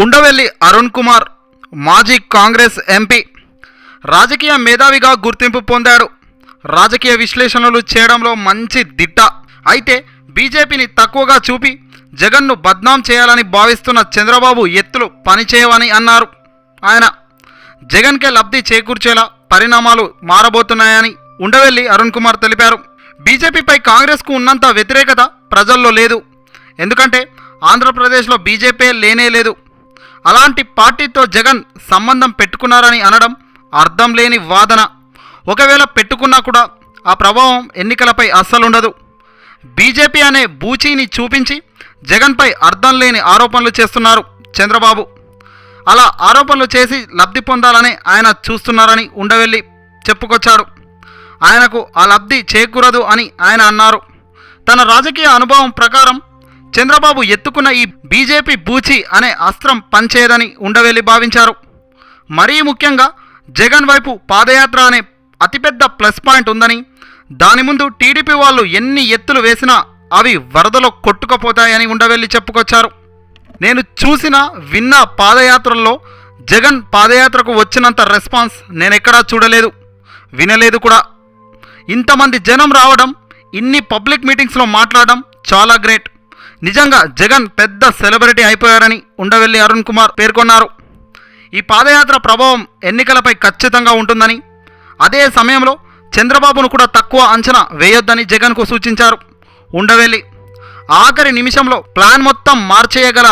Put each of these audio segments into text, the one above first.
ఉండవెల్లి అరుణ్ కుమార్ మాజీ కాంగ్రెస్ ఎంపీ రాజకీయ మేధావిగా గుర్తింపు పొందాడు. రాజకీయ విశ్లేషణలు చేయడంలో మంచి దిట్ట. అయితే బీజేపీని తక్కువగా చూపి జగన్ను బద్నాం చేయాలని భావిస్తున్న చంద్రబాబు ఎత్తులు పనిచేయవని అన్నారు. ఆయన జగన్కే లబ్ధి చేకూర్చేలా పరిణామాలు మారబోతున్నాయని ఉండవెల్లి అరుణ్ కుమార్ తెలిపారు. బీజేపీపై కాంగ్రెస్కు ఉన్నంత వ్యతిరేకత ప్రజల్లో లేదు. ఎందుకంటే ఆంధ్రప్రదేశ్లో బీజేపీ లేనే లేదు. అలాంటి పార్టీతో జగన్ సంబంధం పెట్టుకున్నారని అనడం అర్థం లేని వాదన. ఒకవేళ పెట్టుకున్నా కూడా ఆ ప్రభావం ఎన్నికలపై అస్సలుండదు. బీజేపీ అనే బూచీని చూపించి జగన్పై అర్థం లేని ఆరోపణలు చేస్తున్నారు చంద్రబాబు. అలా ఆరోపణలు చేసి లబ్ధి పొందాలని ఆయన చూస్తున్నారని ఉండవెల్లి చెప్పుకొచ్చాడు. ఆయనకు ఆ లబ్ధి చేకూరదు అని ఆయన అన్నారు. తన రాజకీయ అనుభవం ప్రకారం చంద్రబాబు ఎత్తుకున్న ఈ బీజేపీ బూచి అనే అస్త్రం పనిచేయదని ఉండవెల్లి భావించారు. మరీ ముఖ్యంగా జగన్ వైపు పాదయాత్ర అనే అతిపెద్ద ప్లస్ పాయింట్ ఉందని, దాని ముందు టీడీపీ వాళ్ళు ఎన్ని ఎత్తులు వేసినా అవి వరదలో కొట్టుకుపోతాయని ఉండవెల్లి చెప్పుకొచ్చారు. నేను చూసిన విన్న పాదయాత్రల్లో జగన్ పాదయాత్రకు వచ్చినంత రెస్పాన్స్ నేనెక్కడా చూడలేదు, వినలేదు కూడా. ఇంతమంది జనం రావడం, ఇన్ని పబ్లిక్ మీటింగ్స్లో మాట్లాడడం చాలా గ్రేట్. నిజంగా జగన్ పెద్ద సెలబ్రిటీ అయిపోయారని ఉండవెల్లి అరుణ్ కుమార్ పేర్కొన్నారు. ఈ పాదయాత్ర ప్రభావం ఎన్నికలపై ఖచ్చితంగా ఉంటుందని, అదే సమయంలో చంద్రబాబును కూడా తక్కువ అంచనా వేయొద్దని జగన్కు సూచించారు ఉండవెల్లి. ఆఖరి నిమిషంలో ప్లాన్ మొత్తం మార్చేయగల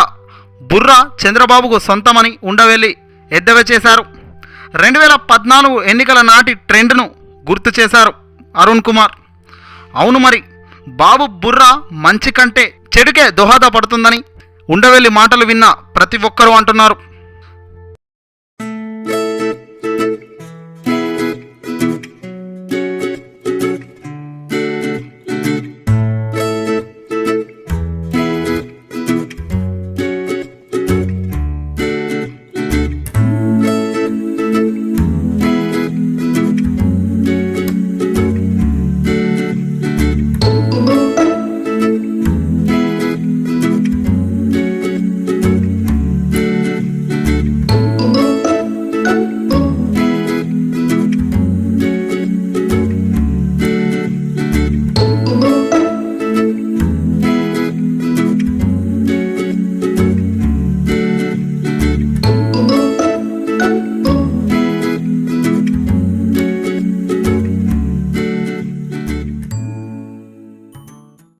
బుర్ర చంద్రబాబుకు సొంతమని ఉండవెల్లి ఎద్దేవా చేశారు. 2014 ఎన్నికల నాటి ట్రెండ్ను గుర్తు చేశారు అరుణ్ కుమార్. అవును, మరి బాబు బుర్ర మంచి కంటే చెడుకే దోహదపడుతుందని ఉండవెల్లి మాటలు విన్న ప్రతి ఒక్కరూ అంటున్నారు.